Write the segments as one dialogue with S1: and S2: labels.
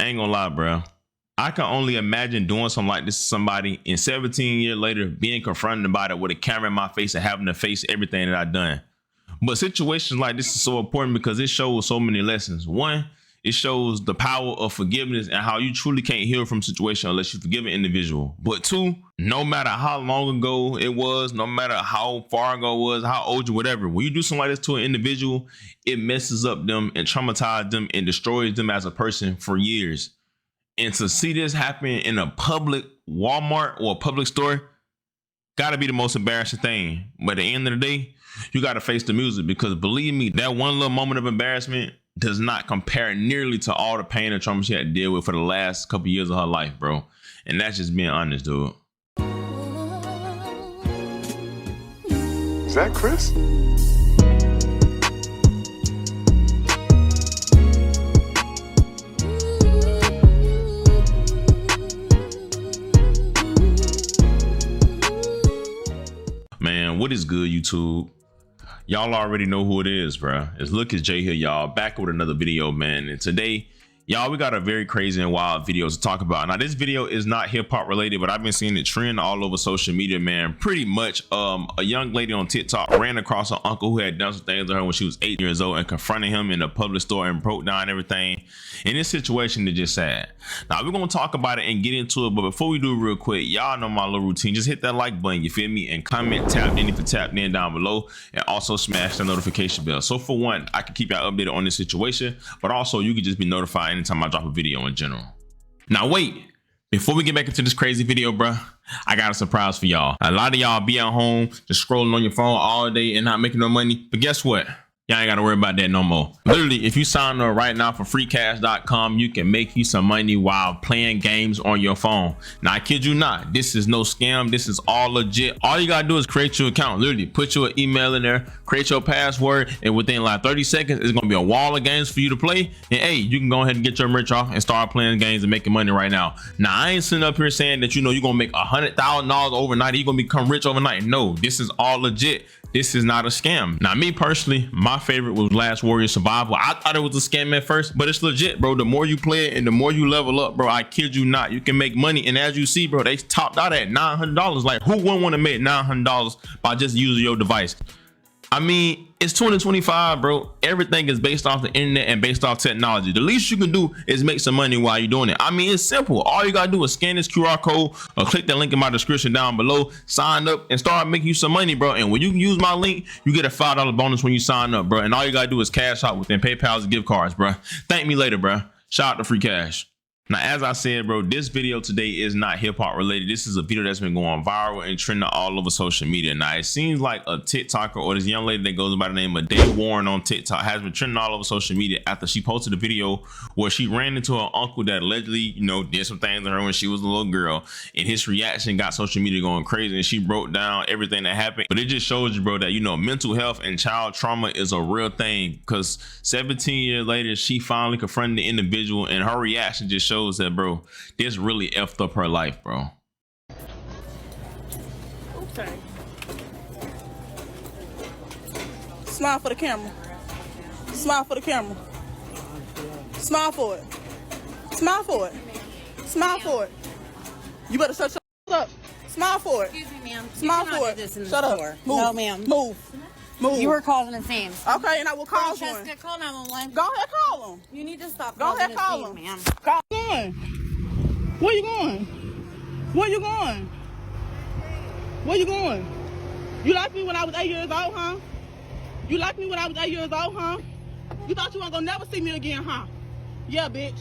S1: I ain't gonna lie, bro. I can only imagine doing something like this to somebody and 17 years later being confronted about it with a camera in my face and having to face everything that I've done. But situations like this is so important because it shows so many lessons. One, it shows the power of forgiveness and how you truly can't heal from situation unless you forgive an individual. But two, no matter how long ago it was, no matter how far ago it was, how old you, whatever, when you do something like this to an individual, it messes up them and traumatizes them and destroys them as a person for years. And to see this happen in a public Walmart or a public store, gotta be the most embarrassing thing. But at the end of the day, you gotta face the music, because believe me, that one little moment of embarrassment does not compare nearly to all the pain and trauma she had to deal with for the last couple years of her life, bro. And that's just being honest, dude.
S2: Is that Chris?
S1: Man, what is good, YouTube? Y'all already know who it is, bro. It's Look It's Jay here, y'all, back with another video, man. And today, y'all, we got a very crazy and wild video to talk about. Now, this video is not hip-hop related, but I've been seeing it trend all over social media, man. Pretty much, a young lady on TikTok ran across her uncle who had done some things to her when she was 8 years old and confronted him in a public store and broke down everything. And this situation is just sad. Now, we're going to talk about it and get into it, but before we do it real quick, y'all know my little routine. Just hit that like button, you feel me? And comment, tap in if you tapped in down below, and also smash the notification bell. So for one, I can keep y'all updated on this situation, but also you can just be notified anytime I drop a video in general. Now wait, before we get back into this crazy video, bro, I got a surprise for y'all. A lot of y'all be at home just scrolling on your phone all day and not making no money, but guess what? Y'all ain't gotta worry about that no more. Literally, if you sign up right now for freecash.com, you can make you some money while playing games on your phone. Now, I kid you not, this is no scam. This is all legit. All you gotta do is create your account. Literally, put your email in there, create your password, and within like 30 seconds, it's gonna be a wall of games for you to play. And hey, you can go ahead and get your merch off and start playing games and making money right now. Now, I ain't sitting up here saying that, you know, you're gonna make $100,000 overnight. You're gonna become rich overnight. No, this is all legit. This is not a scam. Now, me personally, my favorite was Last Warrior Survival. I thought it was a scam at first, but it's legit, bro. The more you play it and the more you level up, bro, I kid you not, you can make money. And as you see, bro, they topped out at $900. Like, who wouldn't want to make $900 by just using your device? I mean, it's 2025, bro. Everything is based off the internet and based off technology. The least you can do is make some money while you're doing it. I mean, it's simple. All you gotta do is scan this QR code or click the link in my description down below, sign up, and start making you some money, bro. And when you use my link, you get a $5 bonus when you sign up, bro. And all you gotta do is cash out within PayPal's gift cards, bro. Thank me later, bro. Shout out to Free Cash. Now, as I said, bro, this video today is not hip-hop related. This is a video that's been going viral and trending all over social media. Now, it seems like a TikToker or this young lady that goes by the name of Day Warren on TikTok has been trending all over social media after she posted a video where she ran into her uncle that allegedly, you know, did some things to her when she was a little girl. And his reaction got social media going crazy, and she broke down everything that happened. But it just shows you, bro, that, you know, mental health and child trauma is a real thing, because 17 years later, she finally confronted the individual, and her reaction just shows that, bro, this really effed up her life, bro.
S3: Okay. Smile for the camera. Smile for the camera. Smile for it. Smile for it. Smile for it. You better shut up. Smile for it.
S4: Excuse me, ma'am.
S3: Smile for it. Shut up. Move.
S4: No, ma'am.
S3: Move. Move.
S4: You were causing a scene.
S3: Okay, and I will call one.
S4: Jessica, call 911.
S3: Go ahead, call him.
S4: You need to stop
S3: Go ahead,
S4: causing
S3: call
S4: a
S3: him.
S4: scene, ma'am.
S3: Call him. Where you going? Where you going? Where you going? You liked me when I was 8 years old, huh? You liked me when I was 8 years old, huh? You thought you weren't gonna never see me again, huh? Yeah, bitch.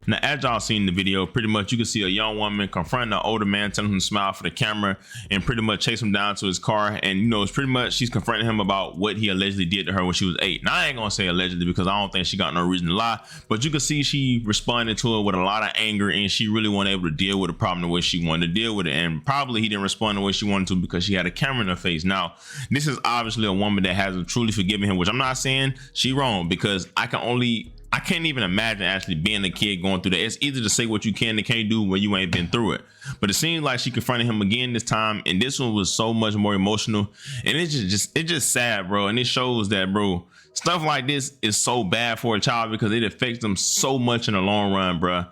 S1: Now, as y'all seen in the video, pretty much you can see a young woman confronting an older man, telling him to smile for the camera, and pretty much chase him down to his car. And, you know, it's pretty much she's confronting him about what he allegedly did to her when she was 8. Now, I ain't gonna say allegedly because I don't think she got no reason to lie, but you can see she responded to it with a lot of anger, and she really wasn't able to deal with the problem the way she wanted to deal with it. And probably he didn't respond the way she wanted to because she had a camera in her face. Now, this is obviously a woman that hasn't truly forgiven him, which I'm not saying she wrong, because I can only I can't even imagine actually being a kid going through that. It's easy to say what you can and can't do when you ain't been through it. But it seems like she confronted him again this time, and this one was so much more emotional. And it's just sad, bro. And it shows that, bro, stuff like this is so bad for a child because it affects them so much in the long run, bro.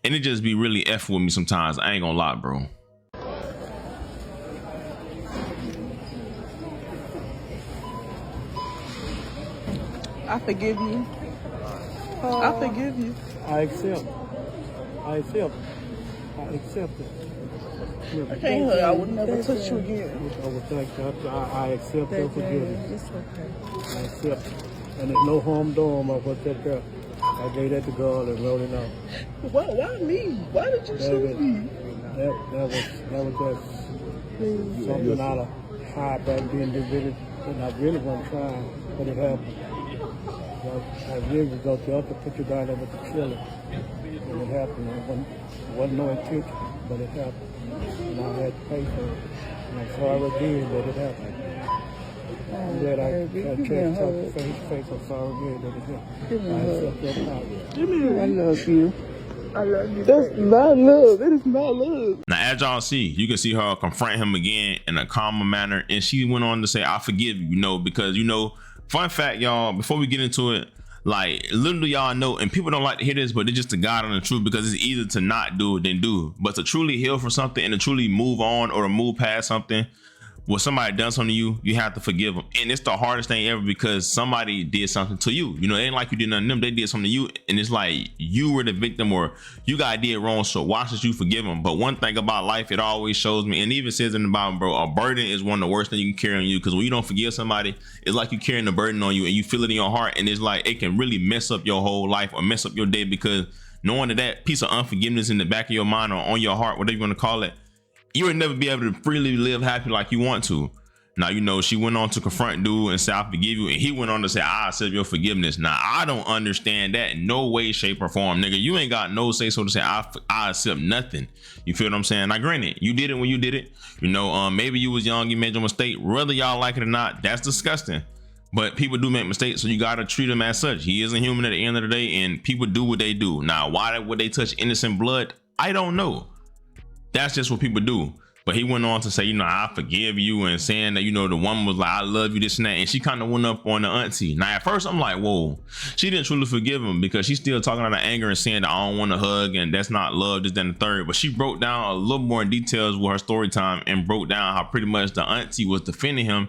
S1: And it just be really effing with me sometimes. I ain't gonna lie, bro.
S3: I forgive you. I forgive you.
S4: I accept. I accept. I accept it.
S3: I can't hurt. I would never touch you again.
S4: I accept your forgiveness.
S5: It's okay.
S4: I accept it. And there's no harm done. I what's that girl? I gave that to God and wrote it out.
S3: Why me? Why did you shoot me?
S4: That was just something out of high back being divided, and I really wasn't trying, but it happened. I really was out there to put you down there with the killer, and it happened. It wasn't no intention, but it happened. And I had to pay for it. And I'm sorry again that it happened. I'm glad I can't talk face to face. I'm sorry again that it happened. I accept your apology.
S3: I love you. I love you. That's not love. That is not love.
S1: Now, as y'all see, you can see her confront him again in a calmer manner, and she went on to say, I forgive you, because, fun fact, y'all, before we get into it, like, little do y'all know, and people don't like to hear this, but it's just the God on the truth, because it's easier to not do it than do. But to truly heal from something and to truly move on or to move past something, when somebody done something to you, you have to forgive them. And it's the hardest thing ever because somebody did something to you. It ain't like you did nothing to them. They did something to you. And it's like you were the victim or you got did wrong. So why should you forgive them? But one thing about life, it always shows me, and even says in the Bible, bro, a burden is one of the worst things you can carry on you. Because when you don't forgive somebody, it's like you carrying the burden on you and you feel it in your heart. And it's like it can really mess up your whole life or mess up your day because knowing that piece of unforgiveness in the back of your mind or on your heart, whatever you want to call it, you would never be able to freely live happy like you want to. Now, she went on to confront dude and say, I forgive you. And he went on to say, I accept your forgiveness. Now, I don't understand that in no way, shape, or form. Nigga, you ain't got no say so to say, I accept nothing. You feel what I'm saying? Now, granted, you did it when you did it. Maybe you was young, you made your mistake. Whether y'all like it or not, that's disgusting. But people do make mistakes, so you got to treat him as such. He is a human at the end of the day, and people do what they do. Now, why would they touch innocent blood? I don't know. That's just what people do. But he went on to say, I forgive you, and saying that, the woman was like, I love you, this and that. And she kind of went up on the auntie. Now, at first, I'm like, whoa, she didn't truly forgive him because she's still talking out of anger and saying that I don't want to hug and that's not love, this, that, and the third. But she broke down a little more in details with her story time and broke down how pretty much the auntie was defending him.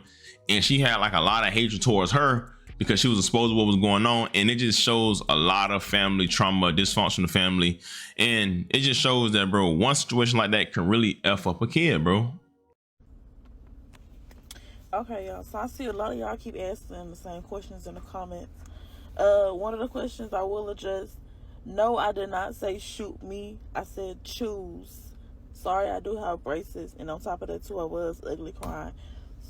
S1: And she had like a lot of hatred towards her because she was exposed to what was going on. And it just shows a lot of family trauma, dysfunctional family. And it just shows that, bro, one situation like that can really F up a kid, bro.
S3: Okay, y'all. So I see a lot of y'all keep asking the same questions in the comments. One of the questions I will address. No, I did not say shoot me. I said choose. Sorry, I do have braces. And on top of that, too, I was ugly crying.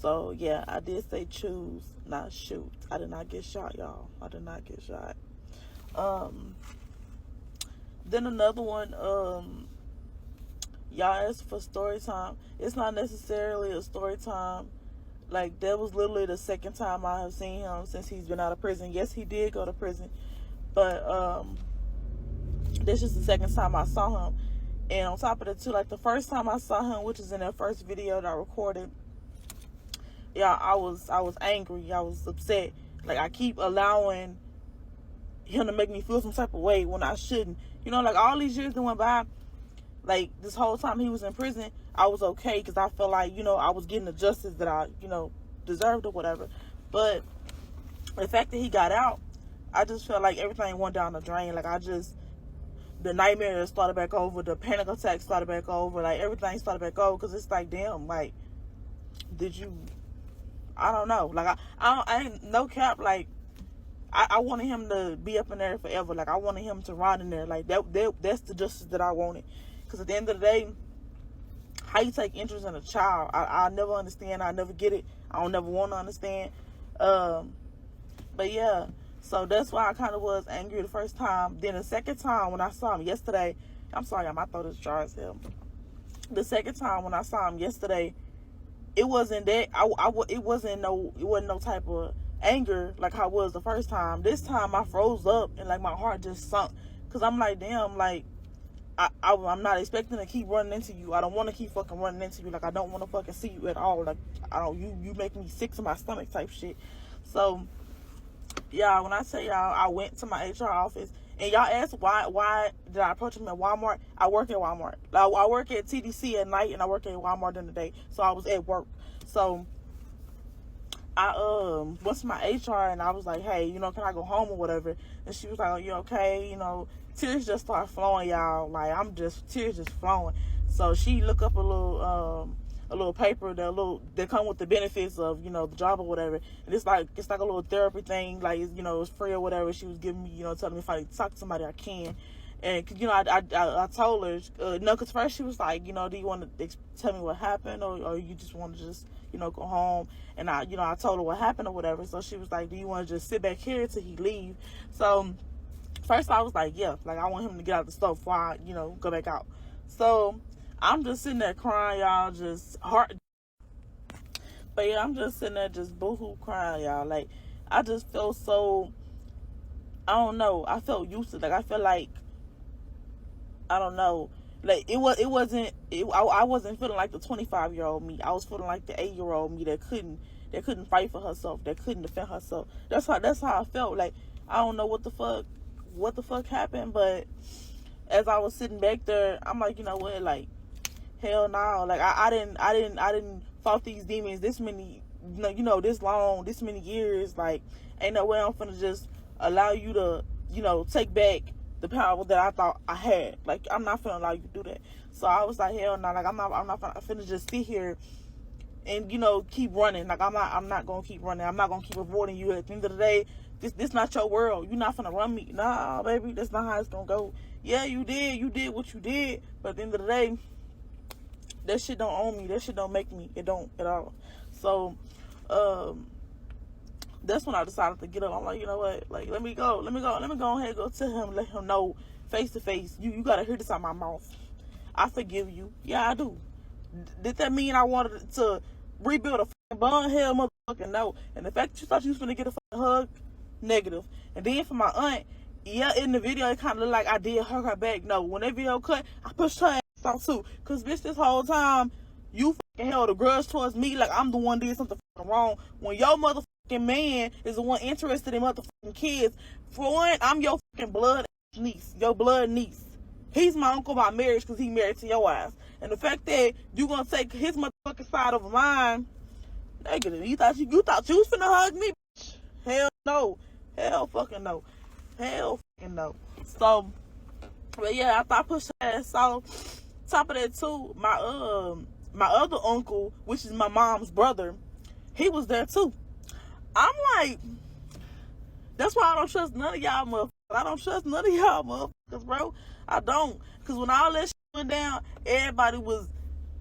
S3: So, yeah, I did say choose, not shoot. I did not get shot, y'all. I did not get shot. Then another one, y'all asked for story time. It's not necessarily a story time. Like, that was literally the second time I have seen him since he's been out of prison. Yes, he did go to prison. But this is the second time I saw him. And on top of that, too, like, the first time I saw him, which is in that first video that I recorded, yeah, I was angry. I was upset. Like, I keep allowing him to make me feel some type of way when I shouldn't. Like, all these years that went by, like, this whole time he was in prison, I was okay because I felt like, I was getting the justice that I, deserved or whatever. But the fact that he got out, I just felt like everything went down the drain. Like, the nightmare started back over. The panic attack started back over. Like, everything started back over because it's like, damn, like, did you... I don't know. Like, I ain't no cap. Like, I wanted him to be up in there forever. Like, I wanted him to rot in there. Like, that's the justice that I wanted. Because at the end of the day, how you take interest in a child, I never understand. I never get it. I don't never want to understand. But yeah, so that's why I kind of was angry the first time. Then the second time when I saw him yesterday, I'm sorry, my throat is dry as hell. The second time when I saw him yesterday, it wasn't that it wasn't no type of anger like I was the first time. This time I froze up and like my heart just sunk, because I'm like, damn, like I'm not expecting to keep running into you. I don't want to keep fucking running into you. Like, I don't want to fucking see you at all. Like, you make me sick to my stomach type shit. So yeah, when I tell y'all I went to my HR office, and y'all asked why did I approach him at Walmart? I work at Walmart. I work at TDC at night, and I work at Walmart in the day. So I was at work. So I went to my HR and I was like, hey, can I go home or whatever? And she was like, oh, you okay? Tears just start flowing, y'all. Like, tears just flowing. So she looked up a little paper that come with the benefits of, the job or whatever. And it's like a little therapy thing, like, it's free or whatever. She was giving me, telling me if I talk to somebody I can. And I told her, no, because first she was like, do you want to tell me what happened, or you just want to just go home? And I told her what happened or whatever. So she was like, do you want to just sit back here till he leave? So first I was like, yeah, like I want him to get out the store before I go back out. So I'm just sitting there crying, y'all, just heart. But yeah, I'm just sitting there just boohoo crying, y'all. Like, I just felt so, I don't know, I felt useless. Like, I feel like, I don't know, like I wasn't feeling like the 25-year-old me. I was feeling like the 8-year-old me that couldn't fight for herself, that couldn't defend herself. That's how I felt. Like, I don't know what the fuck happened, but as I was sitting back there, I'm like, you know what, like, hell no. Like, I didn't fought these demons this many, this long, this many years. Like, ain't no way I'm finna just allow you to, take back the power that I thought I had. Like, I'm not finna allow you to do that. So I was like, hell no. Like, I'm not finna just sit here and, keep running. Like, I'm not gonna keep running. I'm not gonna keep avoiding you. At the end of the day, this not your world. You're not finna run me. Nah, baby, that's not how it's gonna go. Yeah, you did what you did, but at the end of the day, that shit don't own me. That shit don't make me. It don't at all. So that's when I decided to get up. I'm like, you know what? Like, let me go ahead and go to him, let him know face to face. You gotta hear this out my mouth. I forgive you. Yeah, I do. Did that mean I wanted to rebuild a fucking bond? Hell, motherfucking no. And the fact that you thought you was gonna get a fucking hug, negative. And then for my aunt, yeah, in the video it kind of looked like I did hug her back. No, when that video cut, I pushed her ass out too. Cause bitch, this whole time you fucking held a grudge towards me like I'm the one did something fucking wrong. When your motherfucking man is the one interested in motherfucking kids. For one, I'm your fucking blood niece, your blood niece. He's my uncle by marriage because he married to your ass. And the fact that you gonna take his motherfucking side over mine, negative. You thought you was finna hug me, bitch. Hell no. Hell fucking no. Hell fucking no. So, but yeah, after I pushed her ass out, top of that too, my other uncle, which is my mom's brother, he was there too. I'm like, that's why I don't trust none of y'all motherfuckers. I don't trust none of y'all motherfuckers, bro. I don't. Because when all that shit went down, everybody was,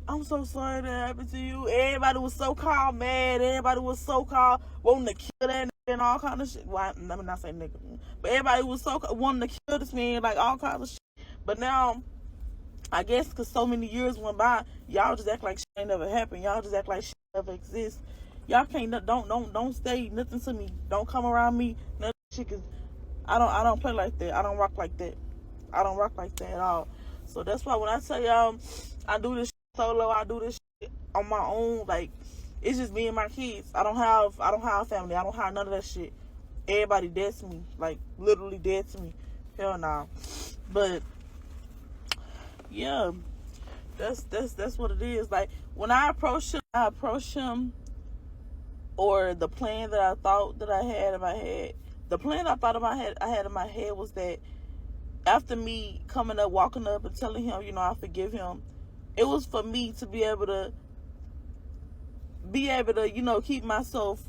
S3: I'm so sorry that happened to you. Everybody was so called mad. Everybody was so called wanting to kill that nigga and all kind of shit. Well, let me not say nigga. But everybody was so wanting to kill this man, like all kinds of shit. But now, I guess because so many years went by, y'all just act like shit ain't never happened. Y'all just act like shit never exists. Y'all can't, don't say nothing to me. Don't come around me. Nothing shit, cause I don't play like that. I don't rock like that. I don't rock like that at all. So that's why when I tell y'all I do this shit solo, I do this shit on my own. Like, it's just me and my kids. I don't have family. I don't have none of that shit. Everybody dead to me, like literally dead to me. Hell nah. But yeah, that's what it is. Like, when I approach him, or the plan that I thought that I had in my head. The plan I thought I had in my head was that after me coming up, walking up and telling him, I forgive him, it was for me to be able to keep myself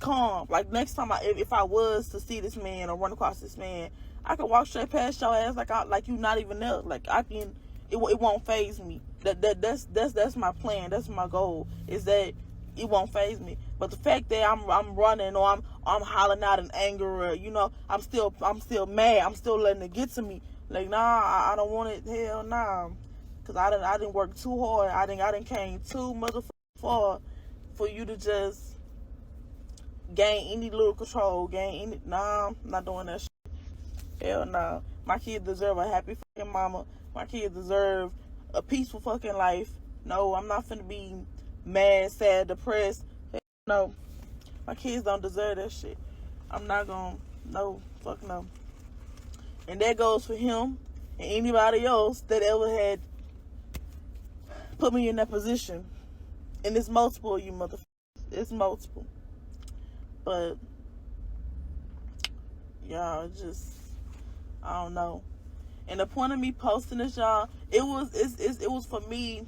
S3: calm. Like, next time if I was to see this man or run across this man, I could walk straight past your ass like you not even there. Like, it won't faze me. That's my plan. That's my goal, is that it won't faze me. But the fact that I'm running, or I'm hollering out in anger, or I'm still mad, I'm still letting it get to me. Like, nah, I don't want it. Hell nah, cause I didn't work too hard. I didn't came too motherfucking far for you to just gain any little control, nah, I'm not doing that shit. Hell nah. My kids deserve a happy fucking mama. My kids deserve a peaceful fucking life. No, I'm not finna be mad, sad, depressed. Hell no. My kids don't deserve that shit. I'm not gonna, no, fuck no. And that goes for him and anybody else that ever had put me in that position. And it's multiple, you motherfuckers. It's multiple. But y'all just, I don't know. And the point of me posting this, y'all, it was for me.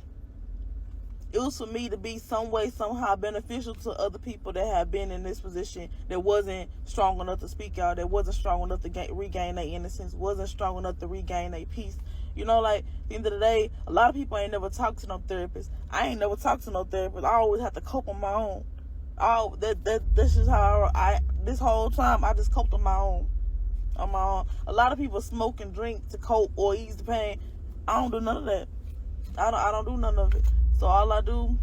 S3: It was for me to be some way, somehow beneficial to other people that have been in this position that wasn't strong enough to speak out, that wasn't strong enough to regain their innocence, wasn't strong enough to regain their peace. You know, like, at the end of the day, a lot of people ain't never talked to no therapist. I ain't never talked to no therapist. I always have to cope on my own. This is how this whole time, I just coped on my own. A lot of people smoke and drink to cope or ease the pain. I don't do none of that. I don't do none of it. So all I do,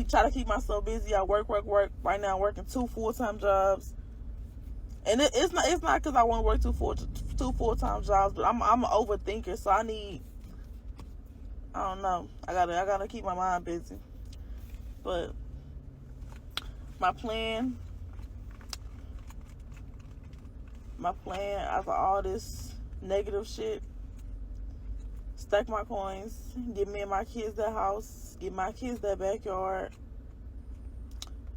S3: try to keep myself busy. I work. Right now I'm working 2 full-time jobs. And it's not because I want to work two full-time jobs, but I'm an overthinker, so I don't know. I gotta keep my mind busy. But my plan after all this negative shit, stack my coins, give me and my kids that house, give my kids that backyard,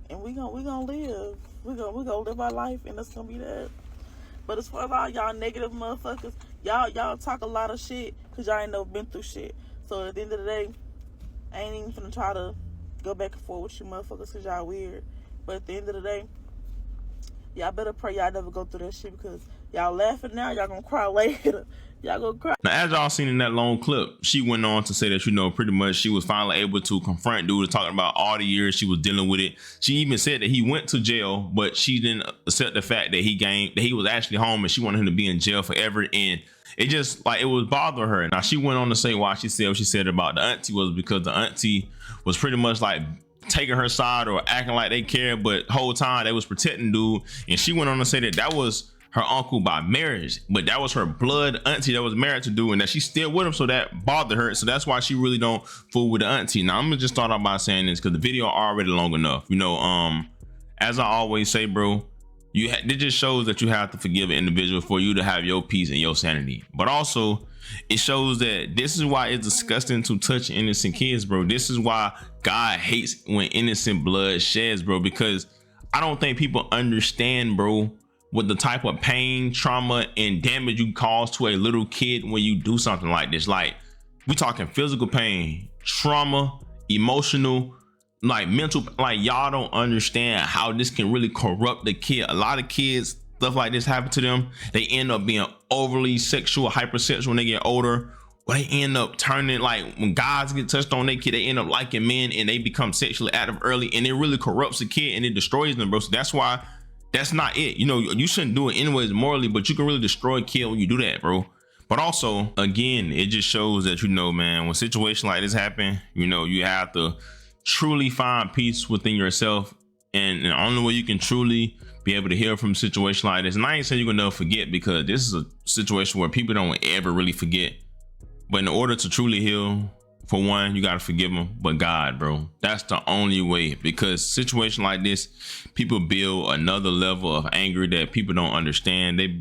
S3: and we gonna live. We gonna live our life, and that's gonna be that. But as far as all y'all negative motherfuckers, y'all talk a lot of shit because y'all ain't never been through shit. So at the end of the day, I ain't even finna try to go back and forth with you motherfuckers because y'all weird. But at the end of the day, y'all better pray y'all never go through that shit, because y'all laughing now, y'all gonna cry later. Y'all gonna cry.
S1: Now, as y'all seen in that long clip, she went on to say that, you know, pretty much she was finally able to confront dude, talking about all the years she was dealing with it. She even said that he went to jail, but she didn't accept the fact that he was actually home, and she wanted him to be in jail forever. And it just, like, it was bothering her. Now, she went on to say why she said what she said about the auntie was because the auntie was pretty much like taking her side or acting like they cared, but the whole time they was protecting dude. And she went on to say that that was her uncle by marriage, but that was her blood auntie that was married to dude, and that she's still with him, so that bothered her. So that's why she really don't fool with the auntie. Now, I'm gonna just start off by saying this because the video already long enough. You know, as I always say, bro, it just shows that you have to forgive an individual for you to have your peace and your sanity. But also, it shows that this is why it's disgusting to touch innocent kids, bro. This is why God hates when innocent blood sheds, bro, because I don't think people understand, bro, with the type of pain, trauma, and damage you cause to a little kid when you do something like this. Like, we talking physical pain, trauma, emotional, like mental. Like, y'all don't understand how this can really corrupt the kid. A lot of kids, stuff like this happen to them. They end up being overly sexual, hypersexual when they get older. Or they end up turning, like, when guys get touched on their kid, they end up liking men and they become sexually active early, and it really corrupts the kid and it destroys them, bro. So that's why that's not it. You know, you shouldn't do it anyways morally, but you can really destroy a kid when you do that, bro. But also, again, it just shows that, you know, man, when situations like this happen, you know, you have to truly find peace within yourself. And the only way you can truly be able to heal from a situation like this, and I ain't saying you're gonna never forget, because this is a situation where people don't ever really forget. But in order to truly heal, for one, you got to forgive them, but God, bro, that's the only way, because situation like this, people build another level of anger that people don't understand. They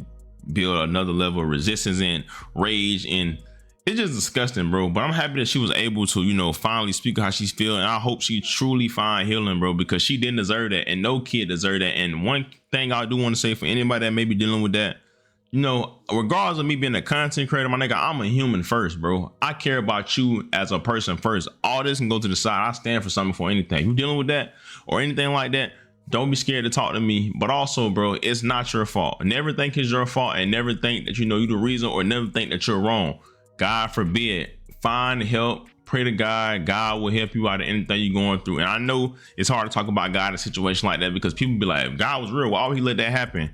S1: build another level of resistance and rage, and it's just disgusting, bro. But I'm happy that she was able to, you know, finally speak how she's feeling. I hope she truly find healing, bro, because she didn't deserve that, and no kid deserved that. And one thing I do want to say for anybody that may be dealing with that, you know, regardless of me being a content creator, my nigga, I'm a human first, bro. I care about you as a person first. All this can go to the side. I stand for something for anything. You dealing with that or anything like that, don't be scared to talk to me. But also, bro, it's not your fault. Never think it's your fault, and never think that, you know, you're the reason, or never think that you're wrong. God forbid. Find help. Pray to God. God will help you out of anything you're going through. And I know it's hard to talk about God in a situation like that, because people be like, if God was real, why would he let that happen?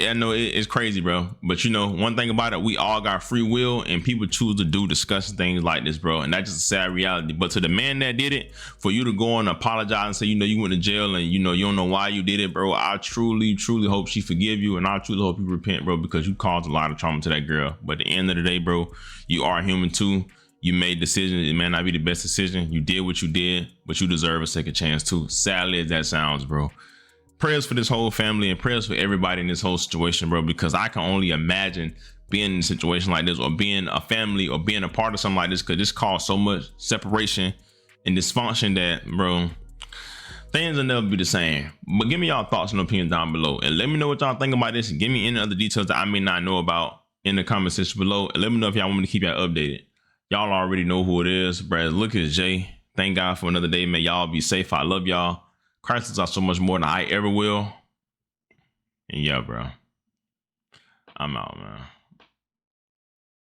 S1: I know it's crazy, bro. But you know, one thing about it, we all got free will, and people choose to do disgusting things like this, bro. And that's just a sad reality. But to the man that did it, for you to go and apologize and say, you know, you went to jail and you know you don't know why you did it, bro. I truly hope she forgive you, and I truly hope you repent, bro, because you caused a lot of trauma to that girl. But at the end of the day, bro, you are human too. You made decisions. It may not be the best decision. You did what you did, but you deserve a second chance too. Sadly as that sounds, bro. Prayers for this whole family and prayers for everybody in this whole situation, bro, because I can only imagine being in a situation like this, or being a family, or being a part of something like this, because this caused so much separation and dysfunction that, bro, things will never be the same. But give me y'all thoughts and opinions down below, and let me know what y'all think about this, and give me any other details that I may not know about in the comment section below, and let me know if y'all want me to keep y'all updated. Y'all already know who it is, bro. Look at Jay. Thank God for another day. May y'all be safe. I love y'all. Crises are so much more than I ever will. And yeah, bro, I'm out, man.